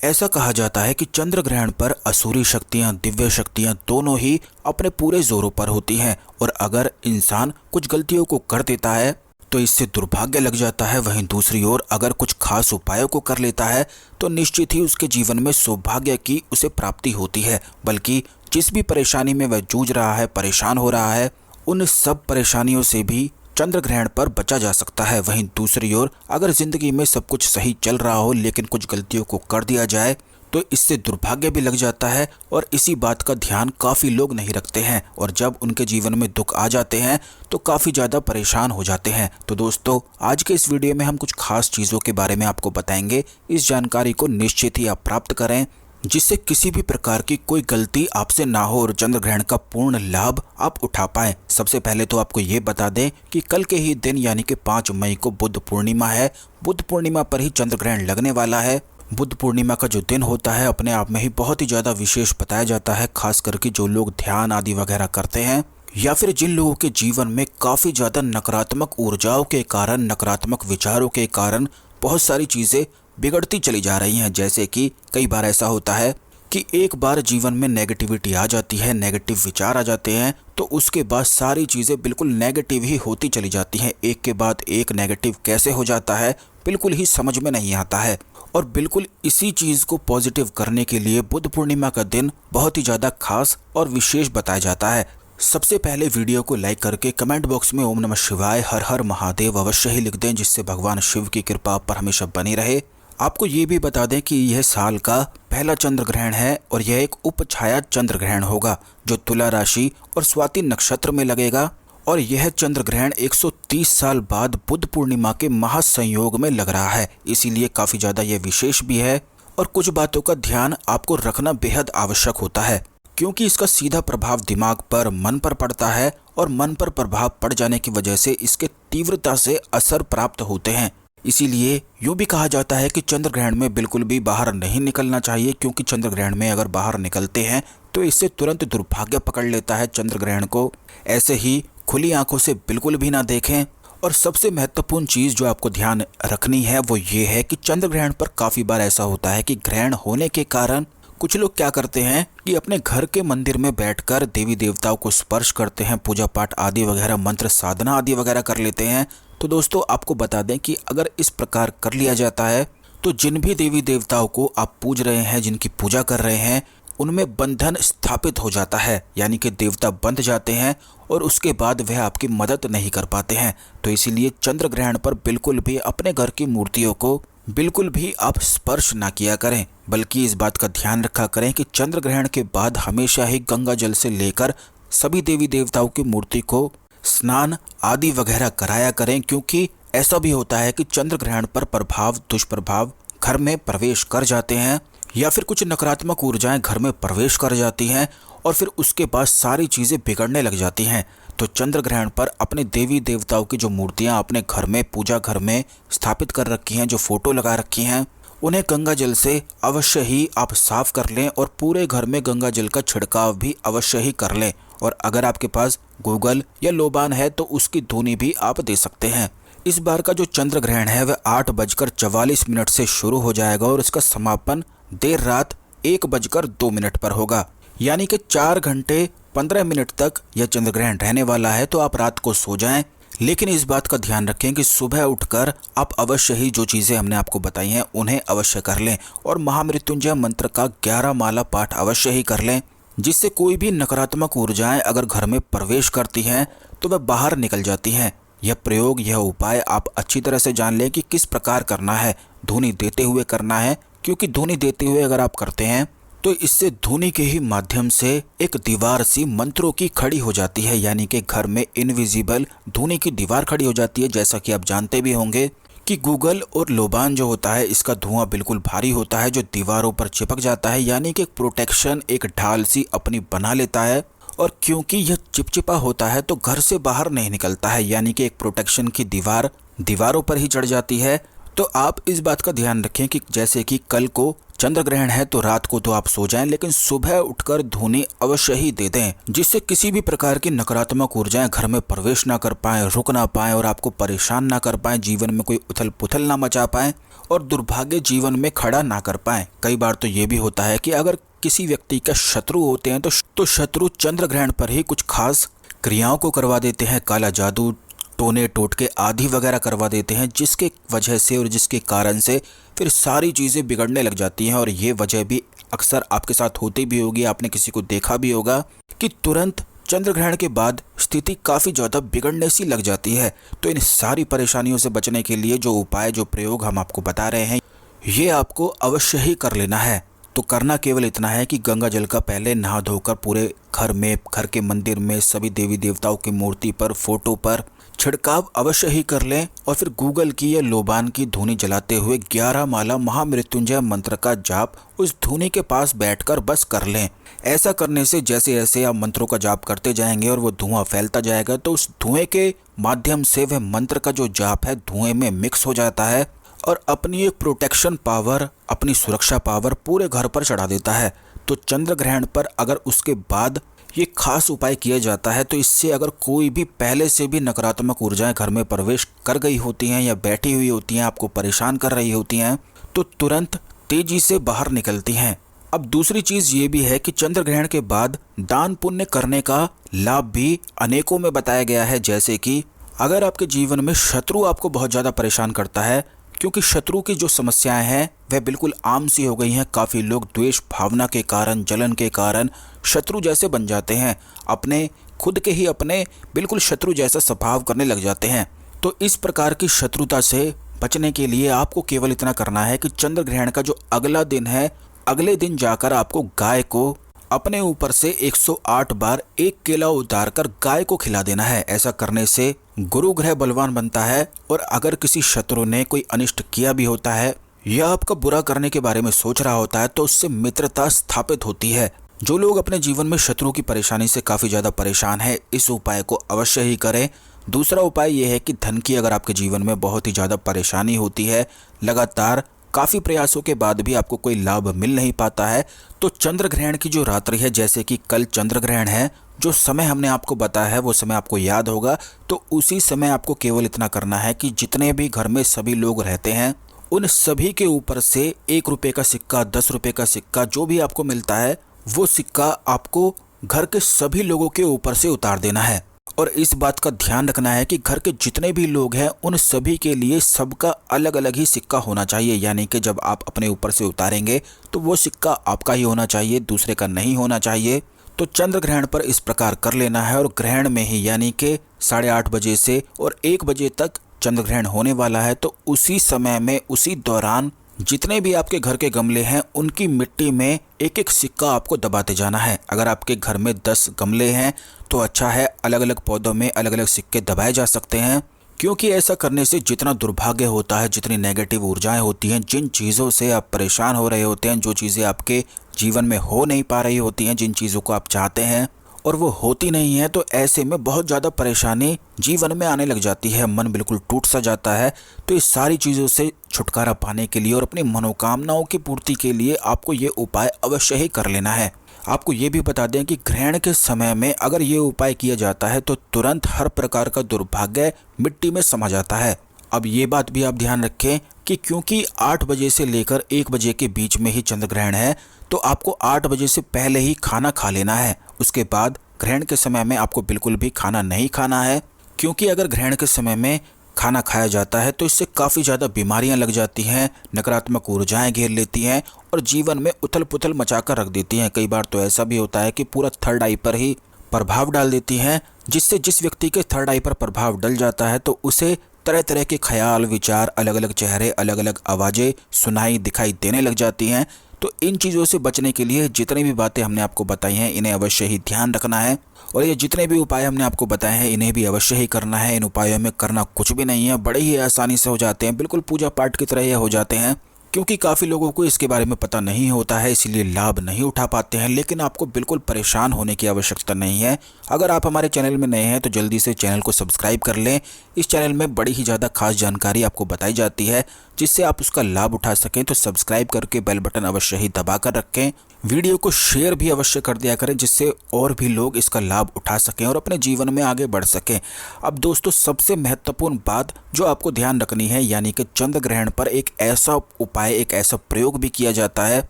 ऐसा कहा जाता है कि चंद्र ग्रहण पर असुरी शक्तियां, दिव्य शक्तियां दोनों ही अपने पूरे जोरों पर होती हैं और अगर इंसान कुछ गलतियों को कर देता है तो इससे दुर्भाग्य लग जाता है। वहीं दूसरी ओर अगर कुछ खास उपायों को कर लेता है तो निश्चित ही उसके जीवन में सौभाग्य की उसे प्राप्ति होती है। बल्कि जिस भी परेशानी में वह जूझ रहा है, परेशान हो रहा है, उन सब परेशानियों से भी चंद्र ग्रहण पर बचा जा सकता है। वहीं दूसरी ओर अगर जिंदगी में सब कुछ सही चल रहा हो लेकिन कुछ गलतियों को कर दिया जाए तो इससे दुर्भाग्य भी लग जाता है और इसी बात का ध्यान काफ़ी लोग नहीं रखते हैं और जब उनके जीवन में दुख आ जाते हैं तो काफ़ी ज़्यादा परेशान हो जाते हैं। तो दोस्तों, आज के इस वीडियो में हम कुछ खास चीज़ों के बारे में आपको बताएंगे। इस जानकारी को निश्चित ही आप प्राप्त करें जिससे किसी भी प्रकार की कोई गलती आपसे ना हो और चंद्र ग्रहण का पूर्ण लाभ आप उठा पाएं। सबसे पहले तो आपको ये बता दें कि कल के ही दिन यानी कि 5 मई को बुद्ध पूर्णिमा है। बुद्ध पूर्णिमा पर ही चंद्र ग्रहण लगने वाला है। बुद्ध पूर्णिमा का जो दिन होता है अपने आप में ही बहुत ही ज़्यादा विशेष बताया जाता है, खास करके जो लोग ध्यान आदि वगैरह करते हैं या फिर जिन लोगों के जीवन में काफ़ी ज़्यादा नकारात्मक ऊर्जाओं के कारण, नकारात्मक विचारों के कारण बहुत सारी चीज़ें बिगड़ती चली जा रही हैं। जैसे कि कई बार ऐसा होता है कि एक बार जीवन में नेगेटिविटी आ जाती है, नेगेटिव विचार आ जाते हैं तो उसके बाद सारी चीज़ें बिल्कुल नेगेटिव ही होती चली जाती हैं। एक के बाद एक नेगेटिव कैसे हो जाता है बिल्कुल ही समझ में नहीं आता है। और बिल्कुल इसी चीज़ को पॉजिटिव करने के लिए बुद्ध पूर्णिमा का दिन बहुत ही ज़्यादा खास और विशेष बताया जाता है। सबसे पहले वीडियो को लाइक करके कमेंट बॉक्स में ओम नमः शिवाय, हर हर महादेव अवश्य ही लिख दें, जिससे भगवान शिव की कृपा आप पर हमेशा बनी रहे। आपको ये भी बता दें कि यह साल का पहला चंद्र ग्रहण है और यह एक उपछाया चंद्र ग्रहण होगा जो तुला राशि और स्वाति नक्षत्र में लगेगा और यह चंद्र ग्रहण 130 साल बाद बुद्ध पूर्णिमा के महासंयोग में लग रहा है। इसीलिए काफ़ी ज़्यादा यह विशेष भी है और कुछ बातों का ध्यान आपको रखना बेहद आवश्यक होता है क्योंकि इसका सीधा प्रभाव दिमाग पर, मन पर पड़ता है और मन पर प्रभाव पड़ जाने की वजह से इसके तीव्रता से असर प्राप्त होते हैं। इसीलिए यूँ भी कहा जाता है कि चंद्र ग्रहण में बिल्कुल भी बाहर नहीं निकलना चाहिए क्योंकि चंद्र ग्रहण में अगर बाहर निकलते हैं तो इससे तुरंत दुर्भाग्य पकड़ लेता है। चंद्र ग्रहण को ऐसे ही खुली आंखों से बिल्कुल भी ना देखें। और सबसे महत्वपूर्ण चीज़ जो आपको ध्यान रखनी है वो ये है कि चंद्र ग्रहण पर काफ़ी बार ऐसा होता है कि ग्रहण होने के कारण कुछ लोग क्या करते हैं कि अपने घर के मंदिर में बैठकर देवी देवताओं को स्पर्श करते हैं, पूजा पाठ आदि वगैरह, मंत्र साधना आदि वगैरह कर लेते हैं। तो दोस्तों, आपको बता दें कि अगर इस प्रकार कर लिया जाता है तो जिन भी देवी देवताओं को आप पूज रहे हैं, जिनकी पूजा कर रहे हैं, उनमें बंधन स्थापित हो जाता है, यानी कि देवता बंध जाते हैं और उसके बाद वह आपकी मदद नहीं कर पाते हैं। तो इसीलिए चंद्र ग्रहण पर बिल्कुल भी अपने घर की मूर्तियों को बिल्कुल भी आप स्पर्श ना किया करें, बल्कि इस बात का ध्यान रखा करें कि चंद्र ग्रहण के बाद हमेशा ही गंगा जल से लेकर सभी देवी देवताओं की मूर्ति को स्नान आदि वगैरह कराया करें। क्योंकि ऐसा भी होता है कि चंद्र ग्रहण पर प्रभाव, दुष्प्रभाव घर में प्रवेश कर जाते हैं या फिर कुछ नकारात्मक ऊर्जाएं घर में प्रवेश कर जाती हैं और फिर उसके बाद सारी चीज़ें बिगड़ने लग जाती हैं। तो चंद्र ग्रहण पर अपने देवी देवताओं की जो मूर्तियां आपने घर में, पूजा घर में स्थापित कर रखी हैं, जो फोटो लगा रखी हैं, उन्हें गंगा जल से अवश्य ही आप साफ कर लें और पूरे घर में गंगा जल का छिड़काव भी अवश्य ही कर लें। और अगर आपके पास गूगल या लोबान है तो उसकी धुनी भी आप दे सकते हैं। इस बार का जो चंद्र ग्रहण है वह 8:44 से शुरू हो जाएगा और इसका समापन देर रात 1:02 पर होगा, यानी कि 4 घंटे 15 मिनट तक यह चंद्र ग्रहण रहने वाला है। तो आप रात को सो जाएं, लेकिन इस बात का ध्यान रखें कि सुबह उठकर आप अवश्य ही जो चीज़ें हमने आपको बताई हैं उन्हें अवश्य कर लें और महामृत्युंजय मंत्र का 11 माला पाठ अवश्य ही कर लें, जिससे कोई भी नकारात्मक ऊर्जाएं अगर घर में प्रवेश करती हैं तो वह बाहर निकल जाती हैं। यह प्रयोग, यह उपाय आप अच्छी तरह से जान लें कि किस प्रकार करना है। धुनी देते हुए करना है, क्योंकि धुनी देते हुए अगर आप करते हैं तो इससे धुनी के ही माध्यम से एक दीवार सी मंत्रों की खड़ी हो जाती है, यानी कि घर में इनविजिबल धुनी की दीवार खड़ी हो जाती है। जैसा कि आप जानते भी होंगे कि गूगल और लोबान जो होता है इसका धुआं बिल्कुल भारी होता है जो दीवारों पर चिपक जाता है, यानी कि एक प्रोटेक्शन, एक ढाल सी अपनी बना लेता है। और क्योंकि यह चिपचिपा होता है तो घर से बाहर नहीं निकलता है, यानी कि एक प्रोटेक्शन की दीवारों पर ही चढ़ जाती है। तो आप इस बात का ध्यान रखें कि जैसे कि कल को चंद्र ग्रहण है तो रात को तो आप सो जाएं, लेकिन सुबह उठकर धूनी अवश्य ही दे दें, जिससे किसी भी प्रकार की नकारात्मक ऊर्जाएं घर में प्रवेश ना कर पाए, रुक ना पाए और आपको परेशान ना कर पाए, जीवन में कोई उथल पुथल ना मचा पाए और दुर्भाग्य जीवन में खड़ा ना कर पाए। कई बार तो ये भी होता है कि अगर किसी व्यक्ति का शत्रु होते हैं तो शत्रु चंद्र ग्रहण पर ही कुछ खास क्रियाओं को करवा देते हैं, काला जादू, टोने टोटके आदि वगैरह करवा देते हैं, जिसके वजह से और जिसके कारण से फिर सारी चीज़ें बिगड़ने लग जाती हैं। और ये वजह भी अक्सर आपके साथ होती भी होगी, आपने किसी को देखा भी होगा कि तुरंत चंद्र ग्रहण के बाद स्थिति काफ़ी ज़्यादा बिगड़ने सी लग जाती है। तो इन सारी परेशानियों से बचने के लिए जो उपाय, जो प्रयोग हम आपको बता रहे हैं, ये आपको अवश्य ही कर लेना है। तो करना केवल इतना है कि गंगा जल का पहले नहा धोकर पूरे घर में, घर के मंदिर में, सभी देवी देवताओं की मूर्ति पर, फोटो पर छिड़काव अवश्य ही कर लें और फिर गूगल की या लोबान की धूनी जलाते हुए 11 माला महामृत्युंजय मंत्र का जाप उस धूनी के पास बैठकर बस कर लें। ऐसा करने से जैसे जैसे आप मंत्रों का जाप करते जाएंगे और वो धुआं फैलता जाएगा, तो उस धुएं के माध्यम से वह मंत्र का जो जाप है धुएं में मिक्स हो जाता है और अपनी एक प्रोटेक्शन पावर, अपनी सुरक्षा पावर पूरे घर पर चढ़ा देता है। तो चंद्र ग्रहण पर अगर उसके बाद ये खास उपाय किया जाता है तो इससे अगर कोई भी पहले से भी नकारात्मक ऊर्जाएं घर में प्रवेश कर गई होती हैं या बैठी हुई होती हैं, आपको परेशान कर रही होती हैं, तो तुरंत तेजी से बाहर निकलती हैं। अब दूसरी चीज़ ये भी है कि चंद्र ग्रहण के बाद दान पुण्य करने का लाभ भी अनेकों में बताया गया है। जैसे कि अगर आपके जीवन में शत्रु आपको बहुत ज़्यादा परेशान करता है, क्योंकि शत्रु की जो समस्याएं हैं वह बिल्कुल आम सी हो गई हैं। काफ़ी लोग द्वेष भावना के कारण, जलन के कारण शत्रु जैसे बन जाते हैं, अपने खुद के ही अपने बिल्कुल शत्रु जैसा स्वभाव करने लग जाते हैं। तो इस प्रकार की शत्रुता से बचने के लिए आपको केवल इतना करना है कि चंद्र ग्रहण का जो अगला दिन है, अगले दिन जाकर आपको गाय को अपने ऊपर से 108 बार एक केला उतारकर गाय को खिला देना है। ऐसा करने से गुरु ग्रह बलवान बनता है और अगर किसी शत्रु ने कोई अनिष्ट किया भी होता है या आपका बुरा करने के बारे में सोच रहा होता है तो उससे मित्रता स्थापित होती है। जो लोग अपने जीवन में शत्रु की परेशानी से काफ़ी ज़्यादा परेशान है, इस उपाय को अवश्य ही करें। दूसरा उपाय यह है कि धन की अगर आपके जीवन में बहुत ही ज़्यादा परेशानी होती है, लगातार काफ़ी प्रयासों के बाद भी आपको कोई लाभ मिल नहीं पाता है, तो चंद्र ग्रहण की जो रात्रि है, जैसे कि कल चंद्र ग्रहण है, जो समय हमने आपको बताया है वो समय आपको याद होगा, तो उसी समय आपको केवल इतना करना है कि जितने भी घर में सभी लोग रहते हैं उन सभी के ऊपर से 1 रुपये का सिक्का, 10 रुपये का सिक्का, जो भी आपको मिलता है वो सिक्का आपको घर के सभी लोगों के ऊपर से उतार देना है। और इस बात का ध्यान रखना है कि घर के जितने भी लोग हैं उन सभी के लिए सबका अलग अलग ही सिक्का होना चाहिए। यानी कि जब आप अपने ऊपर से उतारेंगे तो वो सिक्का आपका ही होना चाहिए, दूसरे का नहीं होना चाहिए। तो चंद्र ग्रहण पर इस प्रकार कर लेना है और ग्रहण में ही यानी कि 8:30 बजे से और 1 बजे तक चंद्र ग्रहण होने वाला है। तो उसी समय में, उसी दौरान जितने भी आपके घर के गमले हैं उनकी मिट्टी में एक एक सिक्का आपको दबाते जाना है। अगर आपके घर में 10 गमले हैं तो अच्छा है, अलग अलग पौधों में अलग अलग सिक्के दबाए जा सकते हैं, क्योंकि ऐसा करने से जितना दुर्भाग्य होता है, जितनी नेगेटिव ऊर्जाएं होती हैं, जिन चीज़ों से आप परेशान हो रहे होते हैं, जो चीज़ें आपके जीवन में हो नहीं पा रही होती हैं, जिन चीज़ों को आप चाहते हैं और वो होती नहीं है, तो ऐसे में बहुत ज़्यादा परेशानी जीवन में आने लग जाती है, मन बिल्कुल टूट सा जाता है। तो इस सारी चीज़ों से छुटकारा पाने के लिए और अपनी मनोकामनाओं की पूर्ति के लिए आपको ये उपाय अवश्य ही कर लेना है। आपको ये भी बता दें कि ग्रहण के समय में अगर ये उपाय किया जाता है तो तुरंत हर प्रकार का दुर्भाग्य मिट्टी में समा जाता है। अब ये बात भी आप ध्यान रखें कि क्योंकि 8 बजे से लेकर 1 बजे के बीच में ही चंद्र ग्रहण है, तो आपको 8 बजे से पहले ही खाना खा लेना है। उसके बाद ग्रहण के समय में आपको बिल्कुल भी खाना नहीं खाना है, क्योंकि अगर ग्रहण के समय में खाना खाया जाता है तो इससे काफ़ी ज़्यादा बीमारियां लग जाती हैं, नकारात्मक ऊर्जाएं घेर लेती हैं और जीवन में उथल पुथल मचा कर रख देती हैं। कई बार तो ऐसा भी होता है कि पूरा थर्ड आई पर ही प्रभाव डाल देती हैं, जिससे जिस व्यक्ति के थर्ड आई पर प्रभाव डल जाता है तो उसे तरह तरह के ख्याल, विचार, अलग अलग चेहरे, अलग अलग आवाज़ें सुनाई दिखाई देने लग जाती हैं। तो इन चीज़ों से बचने के लिए जितनी भी बातें हमने आपको बताई हैं इन्हें अवश्य ही ध्यान रखना है, और ये जितने भी उपाय हमने आपको बताए हैं इन्हें भी अवश्य ही करना है। इन उपायों में करना कुछ भी नहीं है, बड़े ही आसानी से हो जाते हैं, बिल्कुल पूजा पाठ की तरह ये हो जाते हैं। क्योंकि काफ़ी लोगों को इसके बारे में पता नहीं होता है, इसीलिए लाभ नहीं उठा पाते हैं। लेकिन आपको बिल्कुल परेशान होने की आवश्यकता नहीं है। अगर आप हमारे चैनल में नए हैं तो जल्दी से चैनल को सब्सक्राइब कर लें। इस चैनल में बड़ी ही ज़्यादा खास जानकारी आपको बताई जाती है, जिससे आप उसका लाभ उठा सकें, तो सब्सक्राइब करके बेल बटन अवश्य ही दबा कर रखें। वीडियो को शेयर भी अवश्य कर दिया करें, जिससे और भी लोग इसका लाभ उठा सकें और अपने जीवन में आगे बढ़ सकें। अब दोस्तों, सबसे महत्वपूर्ण बात जो आपको ध्यान रखनी है, यानी कि चंद्र ग्रहण पर एक ऐसा उपाय, एक ऐसा प्रयोग भी किया जाता है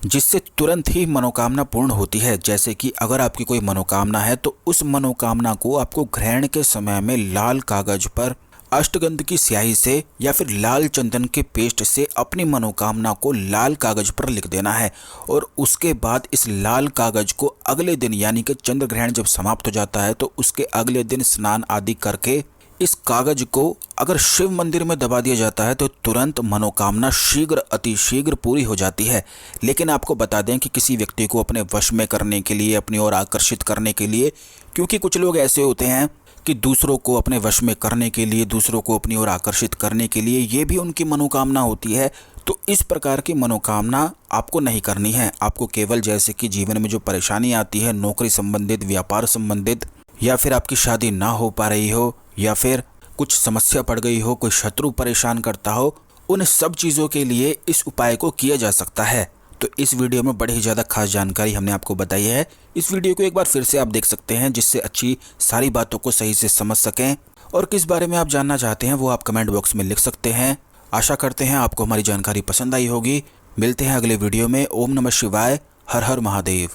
जिससे तुरंत ही मनोकामना पूर्ण होती है। जैसे कि अगर आपकी कोई मनोकामना है तो उस मनोकामना को आपको ग्रहण के समय में लाल कागज पर अष्टगंध की स्याही से या फिर लाल चंदन के पेस्ट से अपनी मनोकामना को लाल कागज पर लिख देना है। और उसके बाद इस लाल कागज को अगले दिन, यानी कि चंद्र ग्रहण जब समाप्त हो जाता है तो उसके अगले दिन स्नान आदि करके इस कागज को अगर शिव मंदिर में दबा दिया जाता है तो तुरंत मनोकामना शीघ्र, अतिशीघ्र पूरी हो जाती है। लेकिन आपको बता दें कि किसी व्यक्ति को अपने वश में करने के लिए, अपनी ओर आकर्षित करने के लिए, क्योंकि कुछ लोग ऐसे होते हैं कि दूसरों को अपने वश में करने के लिए, दूसरों को अपनी ओर आकर्षित करने के लिए, ये भी उनकी मनोकामना होती है। तो इस प्रकार की मनोकामना आपको नहीं करनी है। आपको केवल, जैसे कि जीवन में जो परेशानी आती है, नौकरी संबंधित, व्यापार संबंधित, या फिर आपकी शादी ना हो पा रही हो, या फिर कुछ समस्या पड़ गई हो, कोई शत्रु परेशान करता हो, उन सब चीज़ों के लिए इस उपाय को किया जा सकता है। तो इस वीडियो में बड़ी ही ज़्यादा खास जानकारी हमने आपको बताई है। इस वीडियो को एक बार फिर से आप देख सकते हैं, जिससे अच्छी सारी बातों को सही से समझ सकें। और किस बारे में आप जानना चाहते हैं वो आप कमेंट बॉक्स में लिख सकते हैं। आशा करते हैं आपको हमारी जानकारी पसंद आई होगी। मिलते हैं अगले वीडियो में। ओम नमः शिवाय। हर हर महादेव।